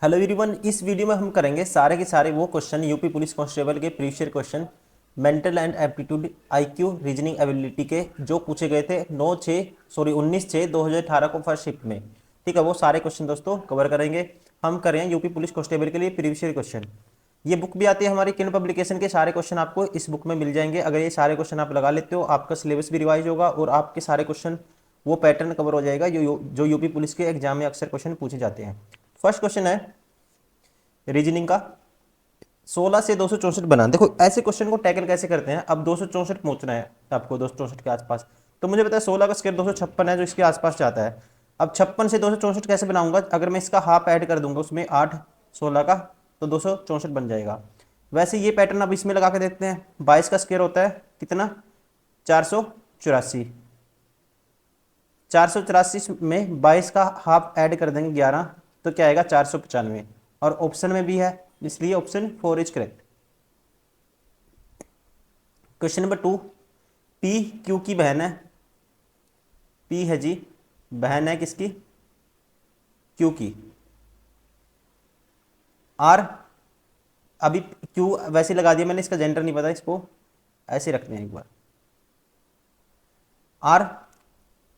Hello everyone, इस video में हम करेंगे सारे के सारे वो क्वेश्चन यूपी पुलिस कांस्टेबल के previous year question mental and aptitude IQ reasoning ability के जो पूछे गए थे 19/6/2018 को फर्स्ट शिफ्ट में। ठीक है, वो सारे क्वेश्चन दोस्तों कवर करेंगे। हम कर रहे हैं यूपी पुलिस कांस्टेबल के लिए प्रीवियस ईयर क्वेश्चन। ये बुक भी आती है हमारी किन पब्लिकेशन के, सारे क्वेश्चन आपको इस बुक में मिल जाएंगे। अगर ये सारे क्वेश्चन आप लगा लेते हो, आपका सिलेबस भी रिवाइज होगा और आपके सारे क्वेश्चन वो पैटर्न कवर हो जाएगा जो यूपी पुलिस के एग्जाम में अक्सर क्वेश्चन पूछे जाते हैं। फर्स्ट क्वेश्चन है रीजनिंग का, 16 से 264 बना। देखो ऐसे क्वेश्चन को टैकल कैसे करते हैं। अब 264 पहुंचना है आपको, 264 के आसपास। तो मुझे पता है 16 का स्क्वायर 256 है जो इसके आसपास जाता है। अब 56 से 264 कैसे बनाऊंगा? अगर मैं इसका हाफ ऐड कर दूंगा उसमें 8 16 का, तो 264 बन जाएगा। वैसे ये पैटर्न अब इसमें लगा के देखते हैं। 22 का स्क्वायर होता है कितना? 484। 484 में 22 का हाफ ऐड कर देंगे 11, तो क्या आएगा? 495। और ऑप्शन में भी है, इसलिए option 4 is correct. Question number 2, P Q की बहन है। पी है जी, बहन है किसकी? क्यू की। आर, अभी क्यू वैसे लगा दिया मैंने, इसका जेंडर नहीं पता, इसको ऐसे रखते हैं एक बार। आर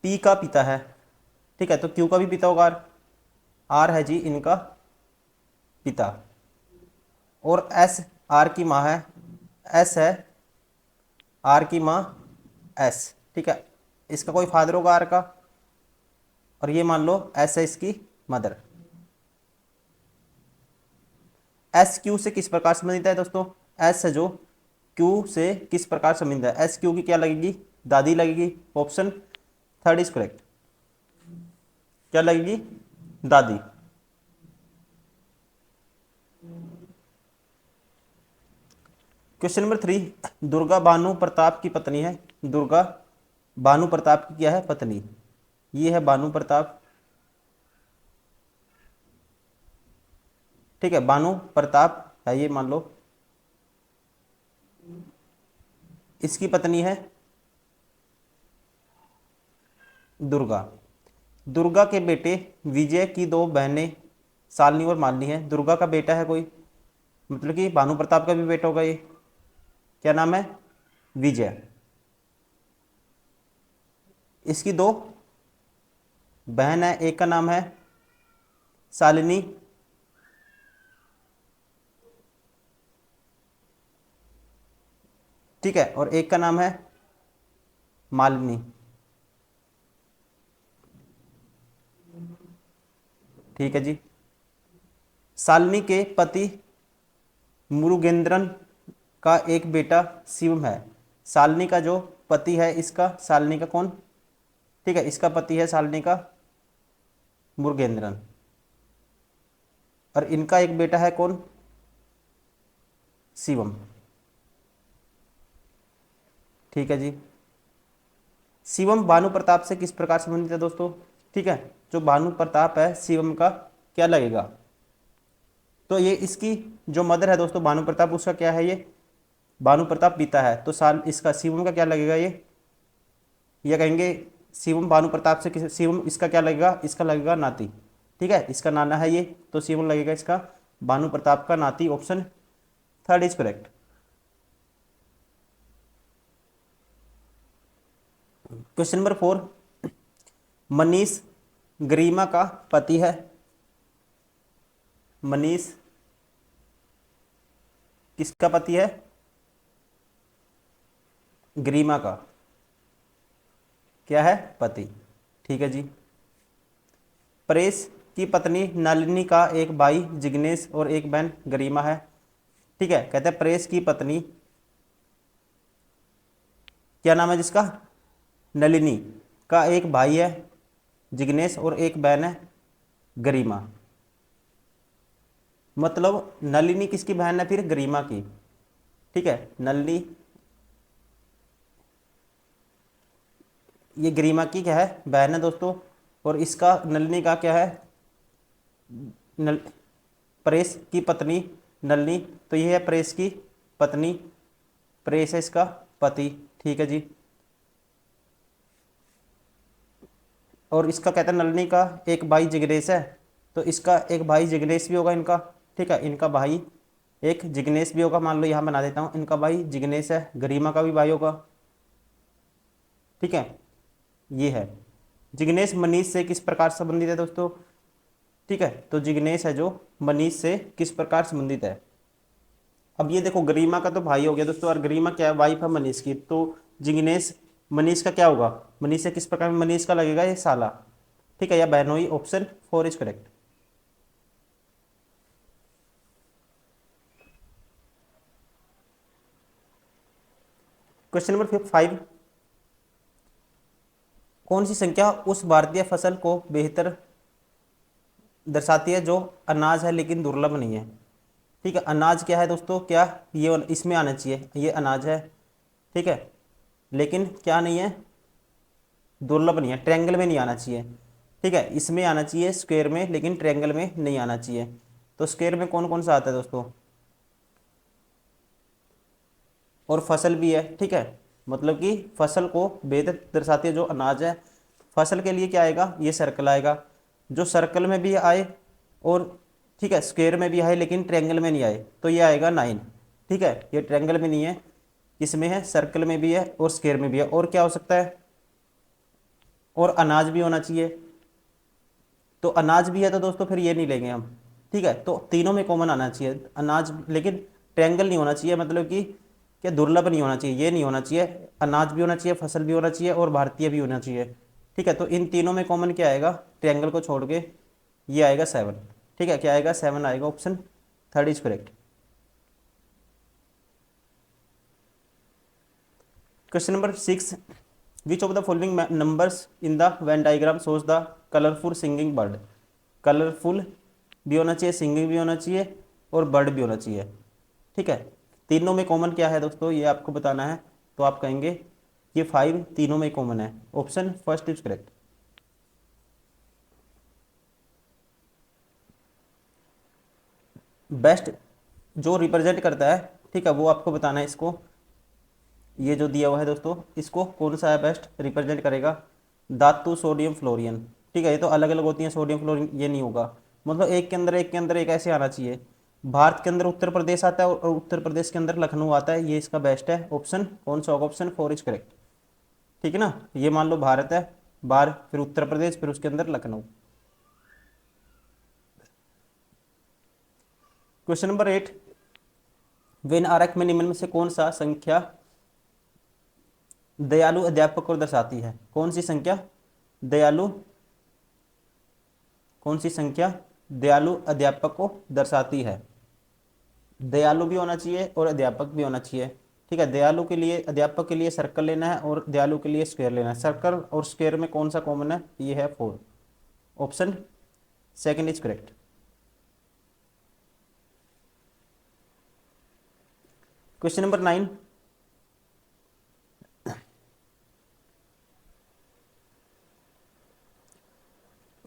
पी का पिता है, ठीक है, तो क्यू का भी पिता होगा। आर आर है जी इनका पिता। और एस आर की माँ है। एस है आर की माँ एस, ठीक है। इसका कोई फादर होगा आर का, और ये मान लो एस है इसकी मदर। एस क्यू से किस प्रकार संबंधित है दोस्तों? एस है जो क्यू से किस प्रकार संबंधित है? एस क्यू की क्या लगेगी? दादी लगेगी। Option 3 is correct. क्या लगेगी? दादी। क्वेश्चन नंबर 3, दुर्गा भानु प्रताप की पत्नी है। दुर्गा भानु प्रताप की क्या है? पत्नी। ये है भानु प्रताप, ठीक है, भानु प्रताप है ये मान लो। इसकी पत्नी है दुर्गा। दुर्गा के बेटे विजय की 2 बहनें शालिनी और मालिनी है। दुर्गा का बेटा है कोई, मतलब कि भानु प्रताप का भी बेटा होगा ये। क्या नाम है? विजय। इसकी 2 बहन है, एक का नाम है शालिनी, ठीक है, और एक का नाम है मालिनी। ठीक है जी। शालिनी के पति मुरुगेंद्रन का एक बेटा शिवम है। शालिनी का जो पति है इसका, शालिनी का कौन? ठीक है, इसका पति है शालिनी का मुरुगेंद्रन, और इनका एक बेटा है कौन? शिवम। ठीक है जी। शिवम भानु प्रताप से किस प्रकार संबंधित है दोस्तों? ठीक है, जो भानु प्रताप है शिवम का क्या लगेगा? तो ये इसकी जो मदर है दोस्तों भानु प्रताप, उसका क्या है? ये भानु प्रताप पिता है, तो साल इसका शिवम का क्या लगेगा? ये कहेंगे शिवम भानु प्रताप से किस, शिवम इसका क्या लगेगा? इसका लगेगा नाती। ठीक है, इसका नाना है ये, तो शिवम लगेगा इसका भानु प्रताप का नाती। Option 3 is correct. Question number 4, Manish Garima का पति है। मनीष किसका पति है? गरिमा का क्या है? पति। ठीक है जी। परेश की पत्नी नलिनी का एक भाई जिग्नेश और एक बहन गरिमा है। ठीक है, कहते हैं परेश की पत्नी, क्या नाम है जिसका? नलिनी का एक भाई है जिग्नेश और एक बहन है गरिमा। मतलब नलिनी किसकी बहन है फिर? गरिमा की। ठीक है, नलिनी ये गरिमा की क्या है? बहन है दोस्तों। और इसका नलिनी का क्या है? नल परेश की पत्नी नलिनी, तो ये है परेश की पत्नी, परेश है इसका पति। ठीक है जी। और इसका कहते हैं नलिनी का एक भाई जिग्नेश है, तो इसका एक भाई जिग्नेश भी होगा इनका, ठीक है, इनका भाई एक जिग्नेश भी होगा, मान लो यहाँ बना देता हूँ, इनका भाई जिग्नेश है, गरिमा का भी भाई होगा, ठीक है, ये है। जिग्नेश मनीष से किस प्रकार संबंधित है दोस्तों, ठीक है, तो जिग्नेश है जो मनीष से किस प्रकार संबंधित है। अब ये देखो गरिमा का तो भाई हो गया दोस्तों, और गरिमा क्या है, वाइफ है मनीष की, तो जिग्नेश मनीष का क्या होगा, मनीष से किस प्रकार, मनीष का लगेगा ये साला, ठीक है, या बहनोई। Option 4 is correct. Question number 5, कौन सी संख्या उस भारतीय फसल को बेहतर दर्शाती है जो अनाज है लेकिन दुर्लभ नहीं है, ठीक है, अनाज क्या है दोस्तों, क्या ये इसमें आना चाहिए, ये अनाज है, ठीक है, लेकिन क्या नहीं है, दुर्लभ नहीं है, ट्रायंगल में नहीं आना चाहिए, ठीक है, इसमें आना चाहिए स्क्वायर में, लेकिन ट्रायंगल में नहीं आना चाहिए। तो स्क्वायर में कौन कौन सा आता है दोस्तों, और फसल भी है, ठीक है, मतलब कि फसल को बेहतर दर्शाती है जो अनाज है। फसल के लिए क्या आएगा, ये सर्कल आएगा, जो सर्कल में भी आए और ठीक है स्क्वायर में भी आए लेकिन ट्रायंगल में नहीं आए, तो ये आएगा 9, ठीक है, ये ट्रायंगल में नहीं है, इसमें है, सर्कल में भी है और स्क्वायर में भी है। और क्या हो सकता है, और अनाज भी होना चाहिए, तो अनाज भी है तो दोस्तों फिर ये नहीं लेंगे हम, ठीक है, तो तीनों में कॉमन आना चाहिए अनाज, लेकिन ट्रायंगल नहीं होना चाहिए, मतलब कि क्या दुर्लभ नहीं होना चाहिए, ये नहीं होना चाहिए, अनाज भी होना चाहिए, फसल भी होना चाहिए और भारतीय भी होना चाहिए, ठीक है, तो इन तीनों में कॉमन क्या आएगा, ट्रायंगल को छोड़ के ये आएगा 7, ठीक है, क्या आएगा 7 आएगा, option 3 is correct. Question number 6, which of the following numbers in the Venn diagram shows the colourful singing bird, colourful भी होना चाहिए, सिंगिंग भी होना चाहिए और बर्ड भी होना चाहिए, ठीक है, तीनों में कॉमन क्या है दोस्तों, ये आपको बताना है, तो आप कहेंगे ये 5 तीनों में कॉमन है, ऑप्शन 1 इज करेक्ट। बेस्ट जो रिप्रेजेंट करता है, ठीक है, वो आपको बताना है, इसको ये जो दिया हुआ है दोस्तों, इसको कौन सा है बेस्ट रिप्रेजेंट करेगा, धातु सोडियम फ्लोरिन, ठीक है, ये तो अलग अलग होती है, सोडियम फ्लोरिन ये नहीं होगा, मतलब एक के अंदर एक के अंदर एक ऐसे आना चाहिए। भारत के अंदर उत्तर प्रदेश आता है और उत्तर प्रदेश के अंदर लखनऊ आता है, ये इसका बेस्ट है, ऑप्शन कौन सा होगा, ऑप्शन 4 इज करेक्ट, ठीक है ना, ये मान लो भारत है, बाहर फिर उत्तर प्रदेश, फिर उसके अंदर लखनऊ। क्वेश्चन नंबर 8, वेन आरक में निम्न में से कौन सा संख्या दयालु अध्यापक को दर्शाती है, कौन सी संख्या दयालु, कौन सी संख्या दयालु अध्यापक को दर्शाती है, दयालु भी होना चाहिए और अध्यापक भी होना चाहिए, ठीक है, दयालु के लिए अध्यापक के लिए सर्कल लेना है और दयालु के लिए स्क्वायर लेना है, सर्कल और स्क्वायर में कौन सा कॉमन है, ये है 4, option 2 is correct. Question number 9,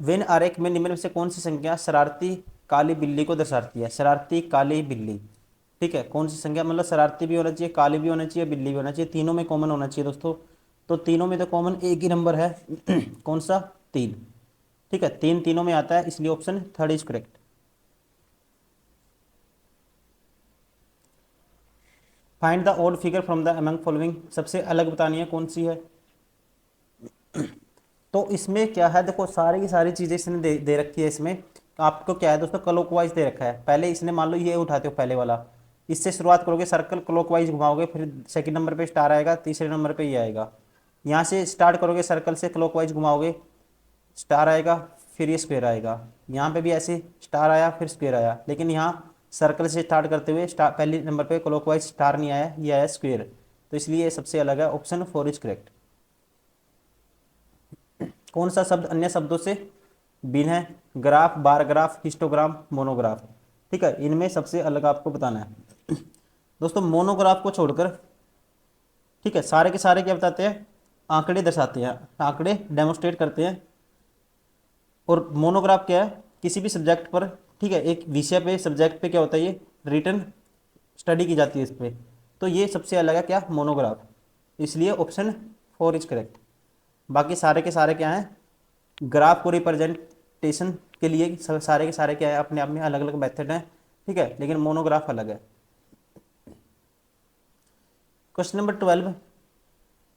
when आरेख में निम्न में से कौन सी संख्या शरारती काली बिल्ली को दर्शाती है, शरारती काली बिल्ली, ठीक है, कौन सी संख्या, मतलब शरारती भी होना चाहिए, काली भी होना चाहिए, बिल्ली भी होना चाहिए, तीनों में कॉमन होना चाहिए दोस्तों, तो तीनों में तो कॉमन एक ही नंबर है कौन सा, 3, ठीक है, 3 तीनों में आता है, इसलिए option 3 is correct. Find the odd figure from the among following, सबसे अलग बतानी है कौन सी है, तो इसमें क्या है, देखो सारी की सारी चीज़ें इसने दे रखी है, इसमें आपको क्या है दोस्तों, क्लॉकवाइज दे रखा है, पहले इसने मान लो ये उठाते हो पहले वाला, इससे शुरुआत करोगे, सर्कल क्लॉकवाइज घुमाओगे, फिर सेकंड नंबर पे स्टार आएगा, तीसरे नंबर पे ये आएगा, यहाँ से स्टार्ट करोगे सर्कल से क्लॉकवाइज घुमाओगे, स्टार आएगा, फिर ये स्क्वायर आएगा, यहाँ पे भी ऐसे स्टार आया फिर स्क्वायर आया, लेकिन यहाँ सर्कल से स्टार्ट करते हुए स्टार पहले नंबर पे क्लॉकवाइज स्टार नहीं आया, ये आया स्क्वायर, तो इसलिए ये सबसे अलग है, ऑप्शन 4 इज करेक्ट। कौन सा शब्द अन्य शब्दों से भिन्न है, graph, bar graph, histogram, monograph, ठीक है, इनमें सबसे अलग आपको बताना है दोस्तों, मोनोग्राफ को छोड़कर, ठीक है, सारे के सारे क्या बताते हैं, आंकड़े दर्शाते हैं, आंकड़े डेमोस्ट्रेट करते हैं, और मोनोग्राफ क्या है, किसी भी सब्जेक्ट पर, ठीक है, एक विषय पे सब्जेक्ट पे क्या होता है, ये रिटर्न स्टडी की जाती है इस पर, तो ये सबसे अलग है क्या, मोनोग्राफ, इसलिए ऑप्शन 4 इज करेक्ट। बाकी सारे के सारे क्या हैं, ग्राफ को रिप्रेजेंटेशन के लिए सारे के सारे क्या है, अपने आप में अलग अलग मेथड हैं, ठीक है, लेकिन मोनोग्राफ अलग है। क्वेश्चन नंबर 12,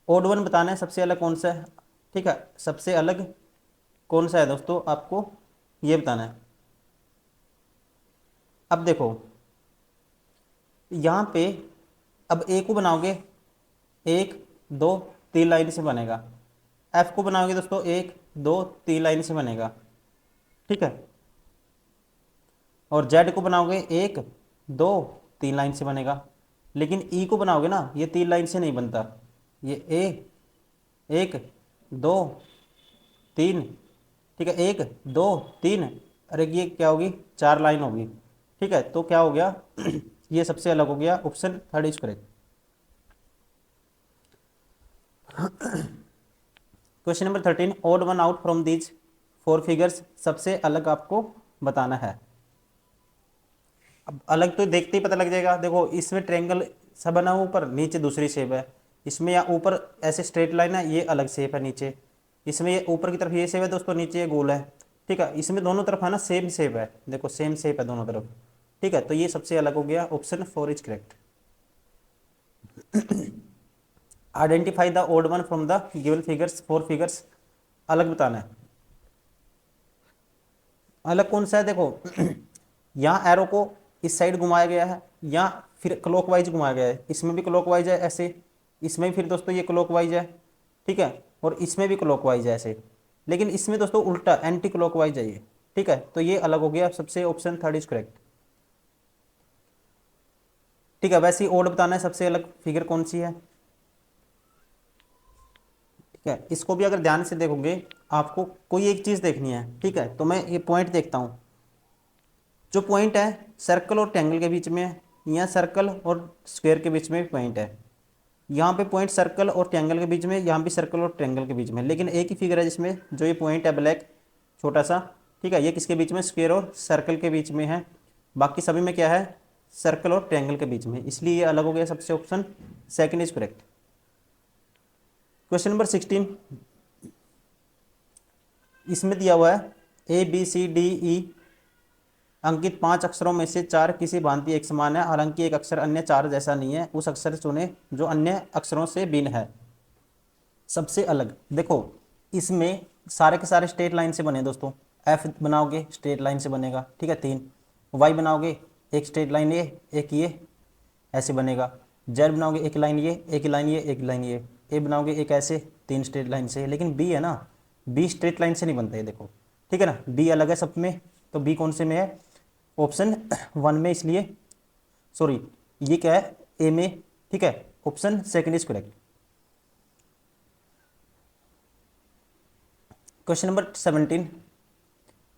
ओड वन बताना है सबसे अलग कौन सा है, ठीक है, सबसे अलग कौन सा है दोस्तों, आपको ये बताना है। अब देखो यहाँ पे, अब ए को बनाओगे, 1 2 3 लाइन से बनेगा। एफ को बनाओगे दोस्तों 1 2 3 लाइन से बनेगा, ठीक है। और जेड को बनाओगे 1 2 3 लाइन से बनेगा। लेकिन ई को बनाओगे ना, ये 3 लाइन से नहीं बनता, ये ए 1 2 3, ठीक है, 1 2 3, अरे ये क्या होगी, 4 लाइन होगी, ठीक है। तो क्या हो गया ये सबसे अलग हो गया, option third is correct. Question number 13, odd one out from these 4 figures, सबसे अलग आपको बताना है। अब अलग तो देखते ही पता लग जाएगा, देखो इसमें ट्रायंगल सा बना हुआ, ऊपर नीचे दूसरी शेप है, इसमें या ऊपर ऐसे स्ट्रेट लाइन है, ये अलग शेप है नीचे, इसमें ये ऊपर की तरफ ये शेप है दोस्तों, नीचे ये गोल है, ठीक है। इसमें दोनों तरफ है ना सेम शेप है, देखो सेम शेप है दोनों तरफ, ठीक है। तो ये सबसे अलग हो गया, option 4 is correct. Identify the odd one from the given figures, 4 figures, अलग बताना है। अलग कौन सा है, देखो यहाँ एरो को इस साइड घुमाया गया है, या फिर क्लॉकवाइज घुमाया गया है, इसमें भी क्लॉकवाइज है ऐसे, इसमें भी फिर दोस्तों ये क्लॉकवाइज है, ठीक है, और इसमें भी क्लॉकवाइज है ऐसे, लेकिन इसमें दोस्तों उल्टा एंटी क्लॉकवाइज है ये, ठीक है। तो ये अलग हो गया सबसे, ऑप्शन थर्ड इज करेक्ट, ठीक है। वैसे ही ओड बताना है सबसे अलग फिगर कौन सी है, ठीक है। इसको भी अगर ध्यान से देखोगे, आपको कोई एक चीज़ देखनी है, ठीक है। तो मैं ये पॉइंट देखता हूँ, जो पॉइंट है सर्कल और ट्रायंगल के बीच में है, या सर्कल और स्क्वायर के बीच में पॉइंट है, यहाँ पे पॉइंट सर्कल और ट्रायंगल के बीच में, यहाँ भी सर्कल और ट्रायंगल के बीच में, लेकिन एक ही फिगर है जिसमें जो ये पॉइंट है ब्लैक छोटा सा, ठीक है, ये किसके बीच में, स्क्वायर और सर्कल के बीच में है, बाकी सभी में क्या है, सर्कल और ट्रायंगल के बीच में, इसलिए ये अलग हो गया सबसे, option second is correct. Question number 16, इसमें दिया हुआ है ABCDE अंकित 5 अक्षरों में से 4 किसी भांति एक समान है, हालांकि एक अक्षर अन्य 4 जैसा नहीं है, उस अक्षर चुने जो अन्य अक्षरों से भिन्न है। सबसे अलग देखो, इसमें सारे के सारे स्ट्रेट लाइन से बने दोस्तों, एफ बनाओगे स्ट्रेट लाइन से बनेगा, ठीक है 3, वाई बनाओगे एक स्ट्रेट लाइन ये, एक ये ऐसे बनेगा, जेड बनाओगे एक लाइन ये, एक लाइन ये, एक लाइन ये, ए बनाओगे एक ऐसे 3 स्ट्रेट लाइन से, लेकिन बी है ना, बी स्ट्रेट लाइन से नहीं बनता है देखो, ठीक है ना, बी अलग है सब में, तो बी कौन से में है, ऑप्शन 1 में, इसलिए सॉरी ये क्या है, ए में, ठीक है, option second is correct. Question number 17,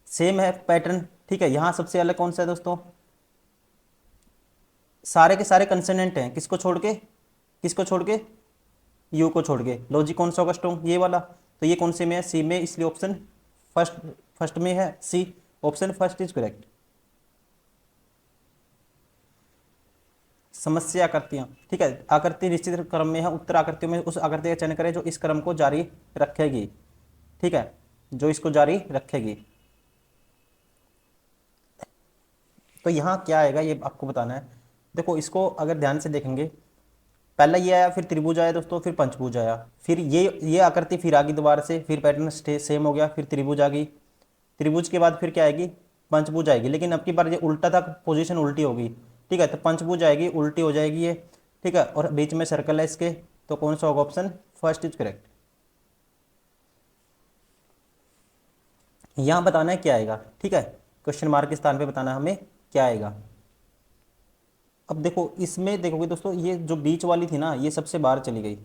same है पैटर्न, ठीक है। यहाँ सबसे अलग कौन सा है दोस्तों, सारे के सारे कंसोनेंट हैं, किसको छोड़ के, किसको छोड़ के, यू को छोड़ के, लॉजिक कौन सा होगा स्ट्रॉन्ग, ये वाला, तो ये कौन से में है, सी में, इसलिए ऑप्शन फर्स्ट फर्स्ट में है सी, ऑप्शन फर्स्ट इज करेक्ट। समस्या आकृतियां, ठीक है, आकृति निश्चित क्रम में है, उत्तर आकृतियों में उस आकृति का चयन करें जो इस क्रम को जारी रखेगी, ठीक है, जो इसको जारी रखेगी। तो यहाँ क्या आएगा ये आपको बताना है। देखो इसको अगर ध्यान से देखेंगे, पहला ये आया, फिर त्रिभुज आया दोस्तों, फिर पंचभुज आया, फिर ये आकृति फिर आ गई दोबारा से, फिर पैटर्न सेम हो गया, फिर त्रिभुज आ गई, त्रिभुज के बाद फिर क्या आएगी, पंचभुज आएगी, लेकिन अब की बार ये उल्टा था, पोजीशन उल्टी होगी, ठीक है। तो पंचभुज आएगी, उल्टी हो जाएगी ये, ठीक है, और बीच में सर्कल है इसके, तो कौन सा होगा, ऑप्शन फर्स्ट इज करेक्ट। यहाँ बताना है क्या आएगा, ठीक है, क्वेश्चन मार्क के स्थान पे बताना है हमें क्या आएगा। अब देखो इसमें देखोगे दोस्तों, ये जो बीच वाली थी ना, ये सबसे बाहर चली गई,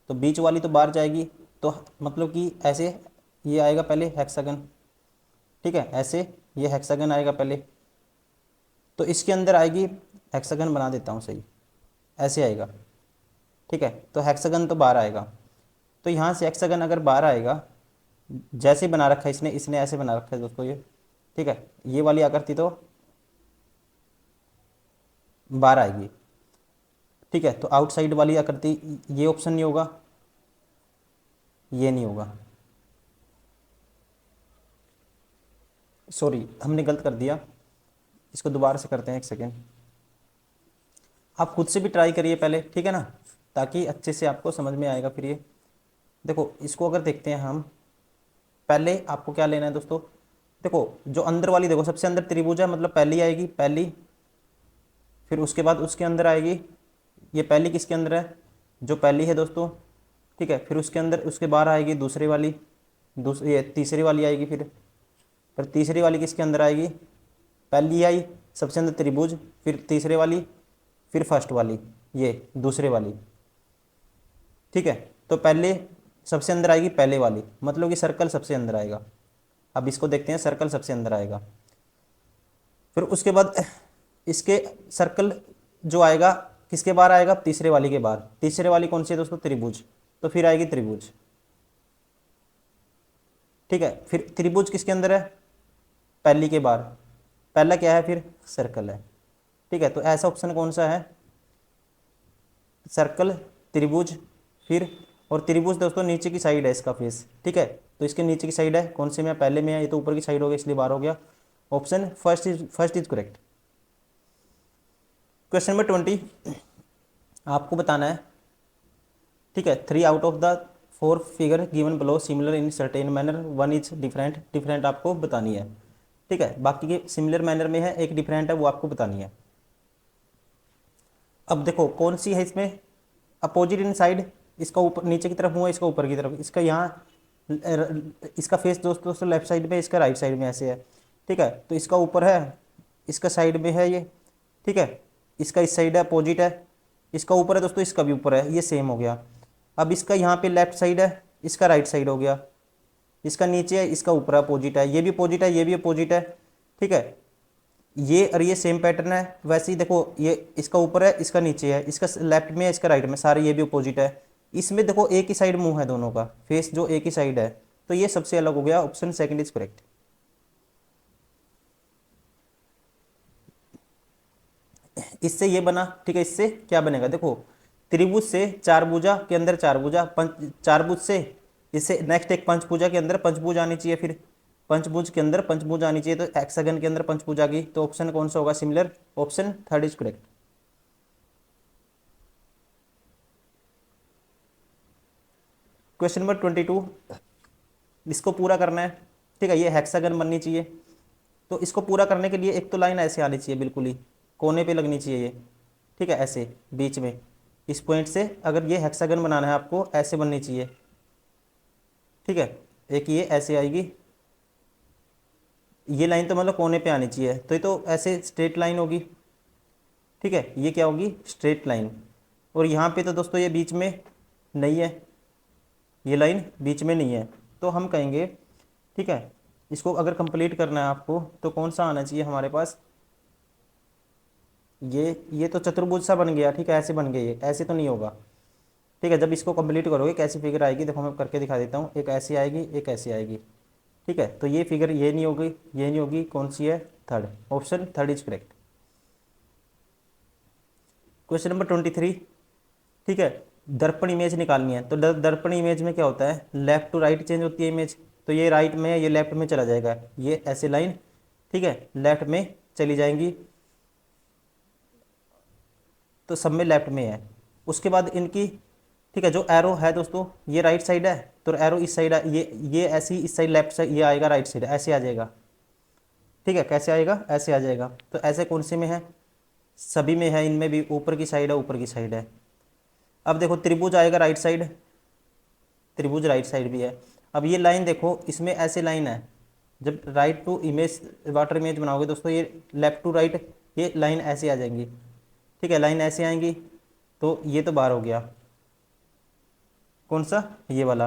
तो बीच वाली तो बाहर जाएगी, तो मतलब कि ऐसे ये आएगा पहले हेक्सागन, ठीक है, ऐसे ये हेक्सागन आएगा पहले, तो इसके अंदर आएगी, हेक्सागन बना देता हूँ सही, ऐसे आएगा, ठीक है। तो हेक्सागन तो बाहर आएगा, तो यहाँ से हेक्सागन अगर बाहर आएगा, जैसे बना रखा है इसने इसने ऐसे बना रखा है दोस्तों ये, ठीक है, ये वाली आकृति तो बाहर आएगी, ठीक है। तो आउटसाइड वाली आकृति, ये ऑप्शन नहीं होगा, ये नहीं होगा, सॉरी हमने गलत कर दिया, इसको दोबारा से करते हैं, एक सेकेंड। आप खुद से भी ट्राई करिए पहले, ठीक है ना, ताकि अच्छे से आपको समझ में आएगा। फिर ये देखो, इसको अगर देखते हैं हम, पहले आपको क्या लेना है दोस्तों, देखो जो अंदर वाली, देखो सबसे अंदर त्रिभुज है, मतलब पहली आएगी पहली, फिर उसके बाद उसके अंदर आएगी, ये पहली किसके अंदर है, जो पहली है दोस्तों, ठीक है, फिर उसके अंदर उसके बाहर आएगी दूसरी वाली, ये तीसरी वाली आएगी, फिर तीसरी वाली किसके अंदर आएगी, पहली आई सबसे अंदर त्रिभुज, फिर तीसरे वाली, फिर फर्स्ट वाली, ये दूसरे वाली, ठीक है। तो पहले सबसे अंदर आएगी पहले वाली, मतलब कि सर्कल सबसे अंदर आएगा। अब इसको देखते हैं, सर्कल सबसे अंदर आएगा, फिर उसके बाद इसके सर्कल जो आएगा किसके बाहर आएगा, तीसरे वाली के बाहर, तीसरे वाली कौन सी है दोस्तों, त्रिभुज, तो फिर आएगी त्रिभुज, ठीक है। फिर त्रिभुज किसके अंदर है, पहली के बाहर, पहला क्या है फिर, सर्कल है, ठीक है। तो ऐसा ऑप्शन कौन सा है, सर्कल, त्रिभुज, फिर, और त्रिभुज दोस्तों नीचे की साइड है इसका फेस, ठीक है, तो इसके नीचे की साइड है, कौन से में पहले में है, ये तो ऊपर की साइड हो गया इसलिए बाहर हो गया। Option first is correct. Question number 20 आपको बताना है, ठीक है, 3 out of the 4 figure given below similar in certain manner, 1 is different, different आपको बतानी है, ठीक है, बाकी के सिमिलर मैनर में है, एक डिफरेंट है, वो आपको बतानी है। अब देखो कौन सी है इसमें, अपोजिट इन साइड, इसका ऊपर नीचे की तरफ मुँह है, इसका ऊपर की तरफ, इसका यहाँ इसका फेस दोस्तों लेफ्ट साइड में, इसका राइट साइड में ऐसे है, ठीक है, तो इसका ऊपर है, इसका साइड में है ये, ठीक है, इसका इस साइड है, अपोजिट है, इसका ऊपर है दोस्तों, इसका भी ऊपर है, ये सेम हो गया। अब इसका यहाँ पे लेफ्ट साइड है, इसका राइट साइड हो गया, इसका नीचे है, इसका ऊपर अपोजिट है, ये भी अपोजिट है, ये भी अपोजिट है, ठीक है, ये और ये सेम पैटर्न है। वैसे ही देखो, ये इसका ऊपर है, इसका नीचे है, इसका लेफ्ट में है, इसका राइट में, सारे ये भी अपोजिट है। इसमें देखो एक ही साइड मुंह है दोनों का, फेस जो एक ही साइड है, तो ये सबसे अलग हो गया, ऑप्शन सेकंड इज करेक्ट। इससे ये बना, ठीक है, इससे क्या बनेगा, देखो त्रिभुज से चारभुजा के अंदर चारभुजा, चारभुज से इससे नेक्स्ट एक पंचभुजा के अंदर पंचभुज आनी चाहिए, फिर पंचभुज के अंदर पंचभुज आनी चाहिए, तो हेक्सागन के अंदर पंचभुज आ गई, तो ऑप्शन कौन सा होगा, similar, option third is correct. Question number 22 इसको पूरा करना है, ठीक है, ये हेक्सागन बननी चाहिए, तो इसको पूरा करने के लिए एक तो लाइन ऐसे आनी चाहिए, बिल्कुल ही कोने पे लगनी चाहिए ये, ठीक है, ऐसे बीच में, इस पॉइंट से अगर ये हेक्सागन बनाना है आपको, ऐसे बननी चाहिए, ठीक है, एक ये ऐसे आएगी, ये लाइन तो मतलब कोने पे आनी चाहिए, तो ये तो ऐसे स्ट्रेट लाइन होगी, ठीक है, ये क्या होगी, स्ट्रेट लाइन, और यहाँ पे तो दोस्तों ये बीच में नहीं है, ये लाइन बीच में नहीं है, तो हम कहेंगे, ठीक है, इसको अगर कंप्लीट करना है आपको, तो कौन सा आना चाहिए हमारे पास, ये तो चतुर्भुज सा बन गया, ठीक है, ऐसे बन गया, ये ऐसे तो नहीं होगा, ठीक है, जब इसको कंप्लीट करोगे कैसी फिगर आएगी, देखो मैं करके दिखा देता हूँ, एक ऐसी आएगी, एक ऐसी आएगी, ठीक है, तो ये फिगर ये नहीं होगी, ये नहीं होगी, कौन सी है, third, option third is correct. Question number 23, ठीक है, दर्पण इमेज निकालनी है, तो दर्पण इमेज में क्या होता है, लेफ्ट टू राइट चेंज होती है इमेज, तो ये राइट में है, ये लेफ्ट में चला जाएगा, ये ऐसे लाइन, ठीक है, लेफ्ट में चली जाएंगी, तो सब में लेफ्ट में है। उसके बाद इनकी, ठीक है, जो एरो है दोस्तों, ये राइट साइड है, तो एरो इस साइड है, ये ऐसी इस साइड लेफ्ट साइड, ये आएगा राइट साइड, ऐसे आ जाएगा, ठीक है, कैसे आएगा, ऐसे आ जाएगा, तो ऐसे कौन से में है, सभी में है, इनमें भी ऊपर की साइड है, ऊपर की साइड है। अब देखो त्रिभुज आएगा राइट साइड, त्रिभुज राइट साइड भी है। अब ये लाइन देखो, इसमें ऐसे लाइन है, जब right to image water image बनाओगे दोस्तों, ये लेफ्ट टू राइट, ये लाइन ऐसे आ जाएंगी, ठीक है, लाइन ऐसे आएंगी, तो ये तो बाहर हो गया, कौन सा, ये वाला।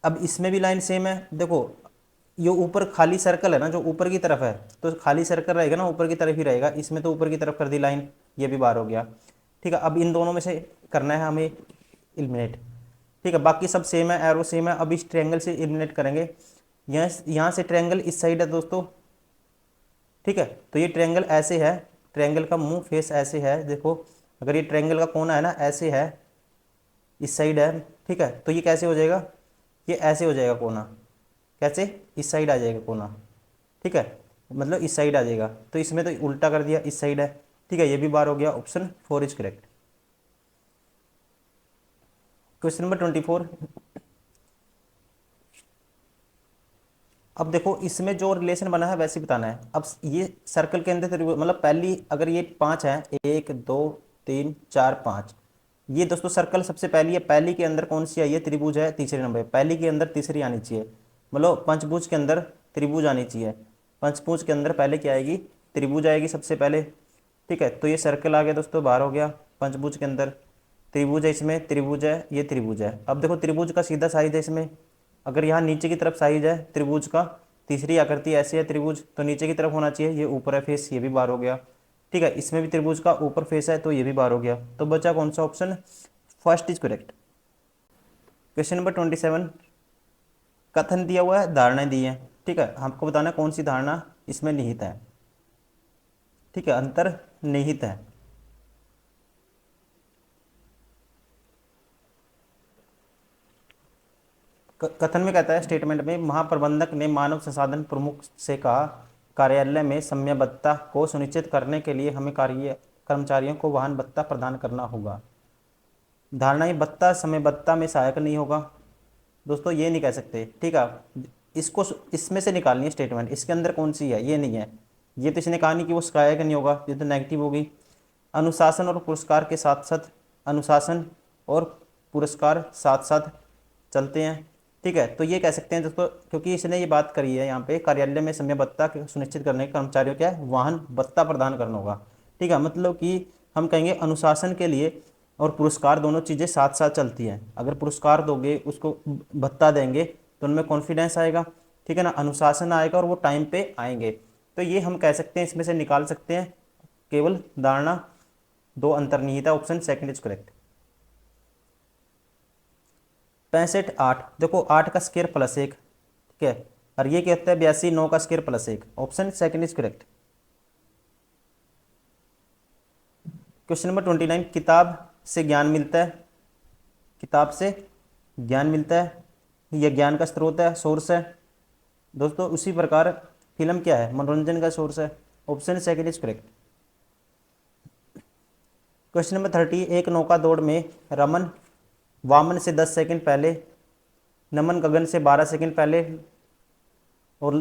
अब इसमें भी लाइन सेम है, देखो ये ऊपर खाली सर्कल है ना, जो ऊपर की तरफ है, तो खाली सर्कल रहेगा ना, ऊपर की तरफ ही रहेगा, इसमें तो ऊपर की तरफ कर दी लाइन, ये भी बाहर हो गया, ठीक है। अब इन दोनों में से करना है हमें एलिमिनेट, ठीक है, बाकी सब सेम है, एरो सेम है। अब इस ट्रायंगल से एलिमिनेट करेंगे, यहाँ से ट्रायंगल इस साइड है दोस्तों, ठीक है, तो ये ट्रायंगल ऐसे है, ट्रायंगल का मुंह फेस ऐसे है, देखो अगर ये ट्रायंगल का कोना है ना, ऐसे है, इस साइड है, ठीक है, तो ये कैसे हो जाएगा, ये ऐसे हो जाएगा कोना, कैसे, इस साइड आ जाएगा कोना, ठीक है, मतलब इस साइड आ जाएगा, तो इसमें तो उल्टा कर दिया, इस साइड है। ठीक है, ये भी बार हो गया, option 4 is correct. Question number 24। अब देखो इसमें जो रिलेशन बना है वैसे ही बताना है। अब ये सर्कल के अंदर त्रिभुज, मतलब पहली अगर ये 5 है, 1 2 3 4 5, ये दोस्तों सर्कल सबसे पहली है, पहली के अंदर कौन सी आई है, त्रिभुज है, तीसरे नंबर पे पहली के अंदर तीसरी आनी चाहिए, मतलब पंचभुज के अंदर त्रिभुज आनी चाहिए। पंचभुज के अंदर पहले क्या आएगी, त्रिभुज आएगी सबसे पहले। ठीक है, तो ये सर्कल आ गया दोस्तों, बाहर हो गया। पंचभुज के अंदर त्रिभुज है, इसमें त्रिभुज है, ये त्रिभुज है। अब देखो त्रिभुज का सीधा साइज है इसमें, अगर यहाँ नीचे की तरफ साइज है त्रिभुज का, तीसरी आकृति ऐसी है त्रिभुज, तो नीचे की तरफ होना चाहिए, ये ऊपर है फेस, ये भी बार हो गया। ठीक है, इसमें भी त्रिभुज का ऊपर फेस है, तो ये भी बार हो गया। तो बचा कौन सा option, first is correct. Question number 27। कथन दिया हुआ है, धारणाएं दी है। ठीक है, हमको बताना कौन सी धारणा इसमें निहित है। ठीक है, अंतर निहित है। कथन में कहता है, स्टेटमेंट में, महाप्रबंधक ने मानव संसाधन प्रमुख से कहा, कार्यालय में समयबद्धता को सुनिश्चित करने के लिए हमें कार्य कर्मचारियों को वाहन भत्ता प्रदान करना होगा। धारणा ये भत्ता समयबद्धता में सहायक नहीं होगा दोस्तों, ये नहीं कह सकते। ठीक है, इसको इसमें से निकालनी है स्टेटमेंट, इसके अंदर कौन सी है, ये नहीं है। ये तो इसने कहा नहीं कि वो सहायक नहीं होगा, ये तो नेगेटिव होगी। अनुशासन और पुरस्कार के साथ साथ, अनुशासन और पुरस्कार साथ साथ चलते हैं। ठीक है, तो ये कह सकते हैं दोस्तों, क्योंकि इसने ये बात करी है यहाँ पे, कार्यालय में समयबद्धता सुनिश्चित करने के कर्मचारियों क्या है, वाहन भत्ता प्रदान करना होगा। ठीक है, मतलब कि हम कहेंगे अनुशासन के लिए और पुरस्कार दोनों चीज़ें साथ साथ चलती हैं। अगर पुरस्कार दोगे, उसको भत्ता देंगे, तो उनमें कॉन्फिडेंस आएगा। ठीक है ना, अनुशासन आएगा और वो टाइम पे आएंगे। तो ये हम कह सकते हैं, इसमें से निकाल सकते हैं केवल धारणा दो अंतर्निहित है, ऑप्शन सेकंड इज करेक्ट। 65 8, देखो 8 का स्क्वायर प्लस 1। ठीक है, और ये क्या होता है, 82 9 का square plus 1, option second is correct. Question number 29। किताब से ज्ञान मिलता है, किताब से ज्ञान मिलता है, यह ज्ञान का स्रोत है, सोर्स है दोस्तों। उसी प्रकार फिल्म क्या है, मनोरंजन का सोर्स है, option second is correct. Question number 30। एक नौका दौड़ में रमन वामन से 10 सेकंड पहले, नमन गगन से 12 सेकंड पहले, और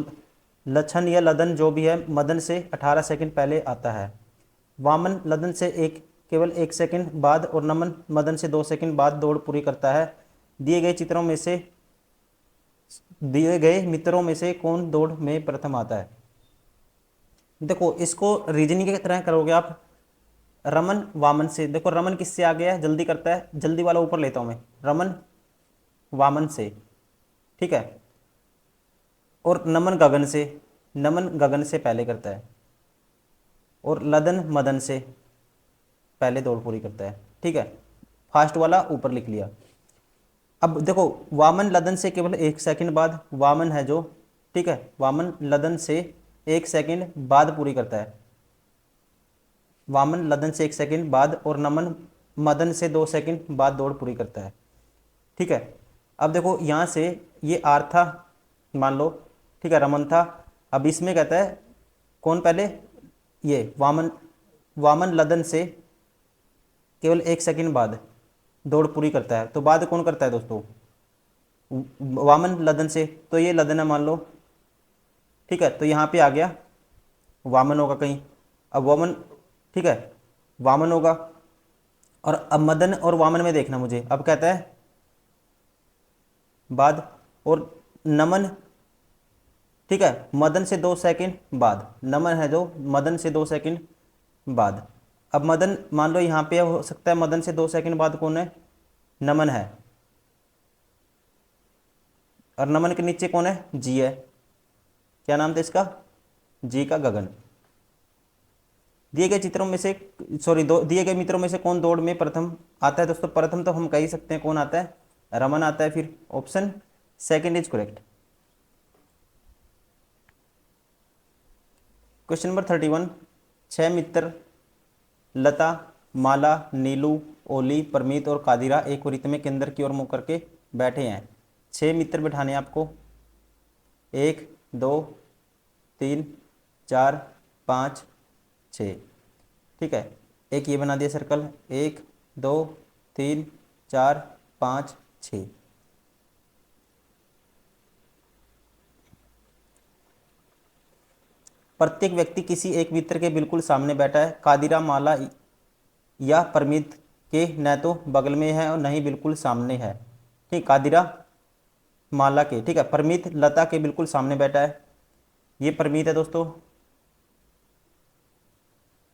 लछन या लदन जो भी है मदन से 18 सेकंड पहले आता है। वामन लदन से केवल 1 सेकंड बाद और नमन मदन से 2 सेकंड बाद दौड़ पूरी करता है। दिए गए मित्रों में से कौन दौड़ में प्रथम आता है। देखो इसको रीजनिंग की तरह करोगे आप। रमन वामन से, देखो रमन किससे आ गया है, जल्दी करता है, जल्दी वाला ऊपर लेता हूं मैं, रमन वामन से। ठीक है, और नमन गगन से, नमन गगन से पहले करता है, और लदन मदन से पहले दौड़ पूरी करता है। ठीक है, फास्ट वाला ऊपर लिख लिया। अब देखो वामन लदन से केवल 1 सेकंड बाद, वामन है जो, ठीक है, वामन लदन से 1 सेकंड बाद पूरी करता है, वामन लदन से 1 सेकंड बाद, और नमन मदन से 2 सेकंड बाद दौड़ पूरी करता है। ठीक है, अब देखो यहाँ से ये आर था मान लो, ठीक है, रमन था। अब इसमें कहता है कौन पहले, ये वामन लदन से केवल 1 सेकंड बाद दौड़ पूरी करता है, तो बाद कौन करता है दोस्तों, वामन लदन से, तो ये लदन है मान लो। ठीक है, तो यहाँ पे आ गया वामन होगा कहीं, अब वामन, ठीक है, वामन होगा। और अब मदन और वामन में देखना मुझे, अब कहता है बाद, और नमन, ठीक है, मदन से 2 सेकंड बाद, नमन है जो मदन से 2 सेकंड बाद। अब मदन मान लो यहाँ पे हो सकता है मदन से 2 सेकंड बाद कौन है, नमन है, और नमन के नीचे कौन है, जी है, क्या नाम था इसका, जी का गगन। दिए गए चित्रों में से, सॉरी, दिए गए मित्रों में से कौन दौड़ में प्रथम आता है दोस्तों, प्रथम तो हम कह ही सकते हैं कौन आता है, रमन आता है, फिर option second is correct. Question number 31। 6 मित्र लता, माला, नीलू, ओली, परमीत और कादिरा एक वृत्त में केंद्र की ओर मुंह करके बैठे हैं। 6 मित्र बैठाने आपको, 1 2 3 4 5 6। ठीक है, एक ये बना दिया सर्कल, 1 2 3 4 5 6। प्रत्येक व्यक्ति किसी एक मित्र के बिल्कुल सामने बैठा है। कादिरा माला या परमित के न तो बगल में है और न ही बिल्कुल सामने है। ठीक, कादिरा माला के, ठीक है, परमित लता के बिल्कुल सामने बैठा है। ये परमित है दोस्तों,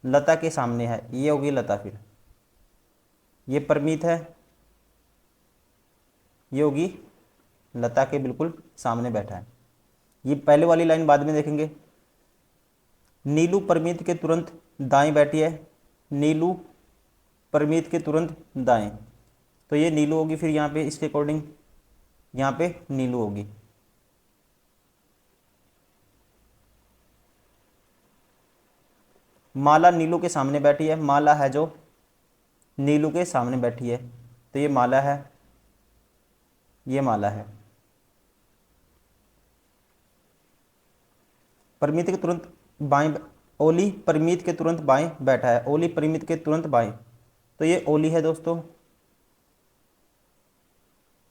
लता के सामने है, ये होगी लता। फिर ये परमित है, ये होगी लता के बिल्कुल सामने बैठा है। ये पहले वाली लाइन बाद में देखेंगे। नीलू परमित के तुरंत दाएं बैठी है। नीलू परमित के तुरंत दाएं, तो ये नीलू होगी। फिर यहाँ पे इसके अकॉर्डिंग यहाँ पे नीलू होगी। माला नीलू के सामने बैठी है। माला है जो नीलू के सामने बैठी है, तो ये माला है, ये माला है। परमित के तुरंत बाएं, ओली परमित के तुरंत बाएं बैठा है। ओली परमित के तुरंत बाएं, तो ये ओली है दोस्तों।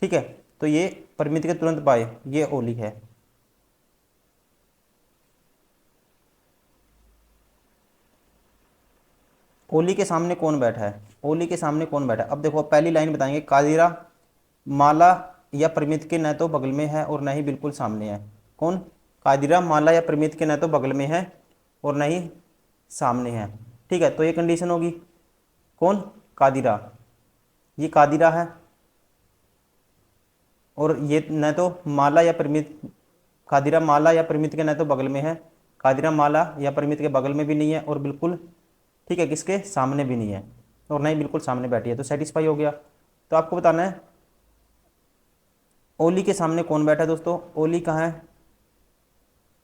ठीक है, तो ये परमित के तुरंत बाएं, ये ओली है। ओली के सामने कौन बैठा है? ओली के सामने कौन बैठा है? अब देखो, पहली लाइन बताएंगे। कादिरा माला या परमित के न तो बगल में है और न ही बिल्कुल सामने है। कौन? कादिरा माला या परमित के न तो बगल में है और न ही सामने है। ठीक है, तो ये कंडीशन होगी। कौन? कादिरा, ये कादिरा है। और ये न तो माला या परमित, कादिरा माला या परमित के न तो बगल में है, कादिरा माला या परमित के बगल में भी नहीं है और बिल्कुल, ठीक है, किसके सामने भी नहीं है और नहीं बिल्कुल सामने बैठी है, तो सेटिस्फाई हो गया। तो आपको बताना है ओली के सामने कौन बैठा है दोस्तों। ओली कहाँ है?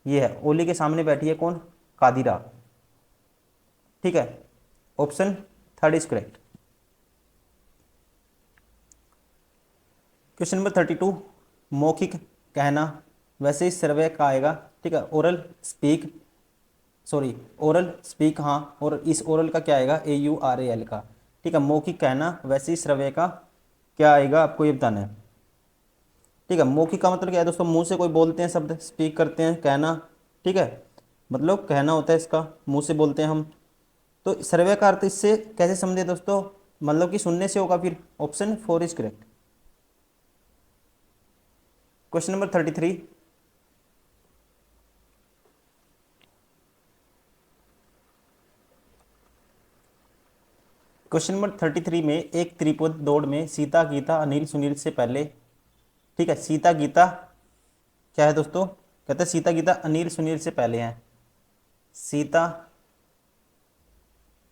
ये है, ओली के सामने बैठी है कौन? कादिरा। ठीक है, option third is correct. Question number 32, मौखिक कहना वैसे ही सर्वे का आएगा। ठीक है, oral speak, sorry oral speak, हाँ, और इस ओरल का क्या आएगा? AURAL का। ठीक है, मौखिक कहना वैसे ही श्रव्य का क्या आएगा, आपको ये बताना है। ठीक है, मौखिक का मतलब क्या है दोस्तों? मुंह से कोई बोलते हैं शब्द, स्पीक करते हैं, कहना। ठीक है, मतलब कहना होता है इसका, मुंह से बोलते हैं हम। तो सर्वे का अर्थ इससे कैसे समझे दोस्तों? मतलब कि सुनने से होगा। फिर option 4 is correct. Question number 33, question number 33 में एक त्रिपद दौड़ में सीता गीता अनिल सुनील से पहले। ठीक है, सीता गीता क्या है दोस्तों? कहते हैं सीता गीता अनिल सुनील से पहले हैं। सीता,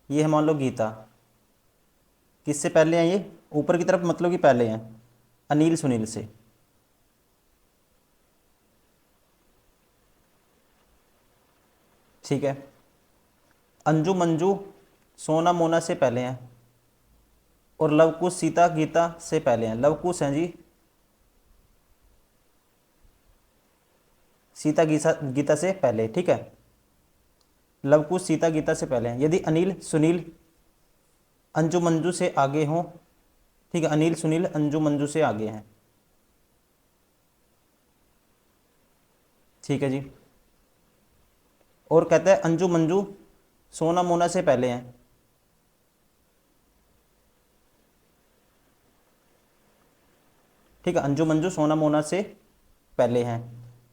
ये है मान लो गीता, किससे पहले हैं? ये ऊपर की तरफ मतलब कि पहले हैं अनिल सुनील से। ठीक है, अंजू मंजू सोना मोना से पहले हैं और लवकुश सीता गीता से पहले हैं। लवकुश हैं जी, सीता गीता गीता से पहले। ठीक है, लवकुश सीता गीता से पहले हैं। यदि अनिल सुनील अंजू मंजू से आगे हों, ठीक है, अनिल सुनील अंजू मंजू से आगे हैं। ठीक है जी, और कहते हैं अंजू मंजू सोना मोना से पहले हैं। ठीक है, अंजू मंजू सोना मोना से पहले हैं।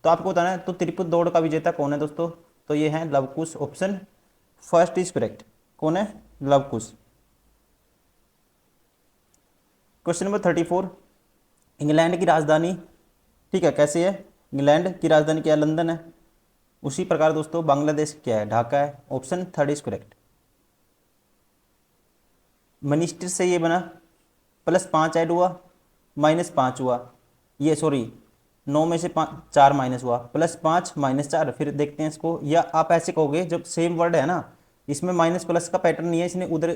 तो आपको बताना है तो त्रिपुट दौड़ का विजेता कौन है दोस्तों? तो ये है Lavkush. Option first is correct. कौन है? लवकुश। क्वेश्चन नंबर 34, इंग्लैंड की राजधानी, ठीक है, कैसे है? इंग्लैंड की राजधानी क्या है? लंदन है। उसी प्रकार दोस्तों बांग्लादेश क्या है? ढाका है। Option third is correct. Minister से ये बना, +5 ऐड हुआ, -5 हुआ, ये सॉरी 9 में से 4 माइनस हुआ, +5 -4। फिर देखते हैं इसको, या आप ऐसे कहोगे जब सेम वर्ड है ना, इसमें माइनस प्लस का पैटर्न नहीं है, इसने उधर,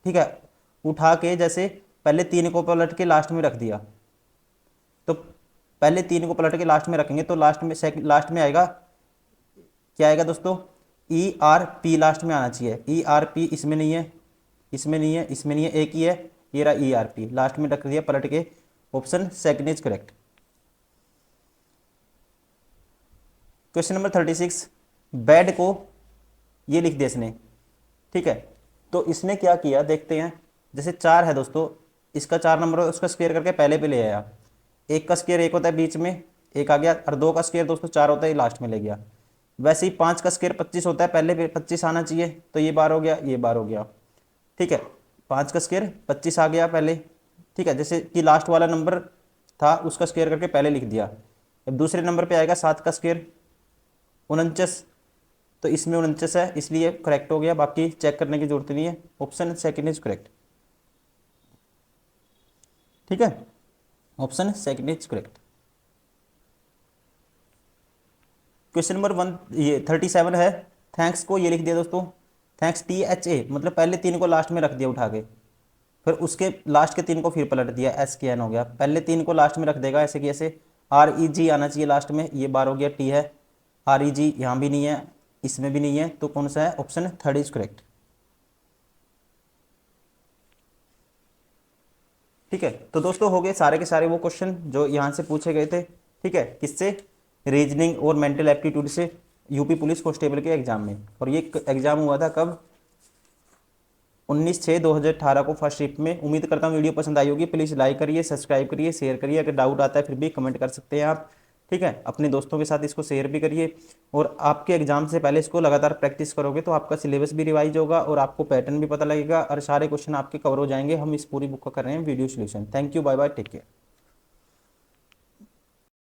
ठीक है, उठा के जैसे पहले 3 को पलट के लास्ट में रख दिया। तो पहले 3 को पलट के लास्ट में रखेंगे तो लास्ट में आएगा क्या आएगा दोस्तों, ERP लास्ट में आना चाहिए। ERP इसमें नहीं है, इसमें नहीं है, इसमें नहीं है, एक ही है, ये रहा ERP, लास्ट में रख दिया पलट के। Option second is correct. Question number 36, bed को ये लिख दिया इसने, ठीक है। तो इसने क्या किया देखते हैं। जैसे 4 है दोस्तों, इसका 4 नंबर है, उसका स्क्वायर करके पहले पे ले आया। एक का स्क्वायर 1 होता है बीच में, एक आ गया, और 2 का स्क्वायर दोस्तों 4 होता है, लास्ट में ले गया। वैसे ही 5 का स्क्वायर 25 होता है, पहले पे 25 आना चाहिए, तो ये बार हो गया, ये बार हो गया, ठीक है। 5 का स्क्वायर 25 आ गया पहले, ठीक है। जैसे कि लास्ट वाला नंबर था उसका स्क्वायर करके पहले लिख दिया। अब दूसरे नंबर पे आएगा 7 का स्क्वायर 49, तो इसमें 49 है, इसलिए करेक्ट हो गया, बाकी चेक करने की जरूरत नहीं है। ऑप्शन सेकंड इज करेक्ट, ठीक है। Option second is correct. Question number 37 है। थैंक्स को ये लिख दिया दोस्तों, थैंक्स THA, मतलब पहले 3 को लास्ट में रख दिया उठा के, फिर उसके लास्ट के 3 को फिर पलट दिया, SKN हो गया। पहले 3 को लास्ट में रख देगा ऐसे कि ऐसे, REG आना चाहिए लास्ट में, ये बार हो गया, T है, REG यहाँ भी नहीं है, इसमें भी नहीं है, तो कौन सा है, ऑप्शन थर्ड इज करेक्ट, ठीक है। तो दोस्तों हो गए सारे के सारे वो क्वेश्चन जो यहाँ से पूछे गए थे, ठीक है। किससे, रीजनिंग और मेंटल एप्टीट्यूड से, यूपी पुलिस कांस्टेबल के एग्जाम में। और ये एग्जाम हुआ था कब, 19/6/2018 को फर्स्ट शिफ्ट में। उम्मीद करता हूँ वीडियो पसंद आई होगी। प्लीज़ लाइक करिए, सब्सक्राइब करिए, शेयर करिए। अगर डाउट आता है फिर भी कमेंट कर सकते हैं आप, ठीक है। अपने दोस्तों के साथ इसको शेयर भी करिए, और आपके एग्जाम से पहले इसको लगातार प्रैक्टिस करोगे तो आपका सिलेबस भी रिवाइज होगा और आपको पैटर्न भी पता लगेगा और सारे क्वेश्चन आपके कवर हो जाएंगे। हम इस पूरी बुक का कर रहे हैं video solution. Thank you, bye bye, take care.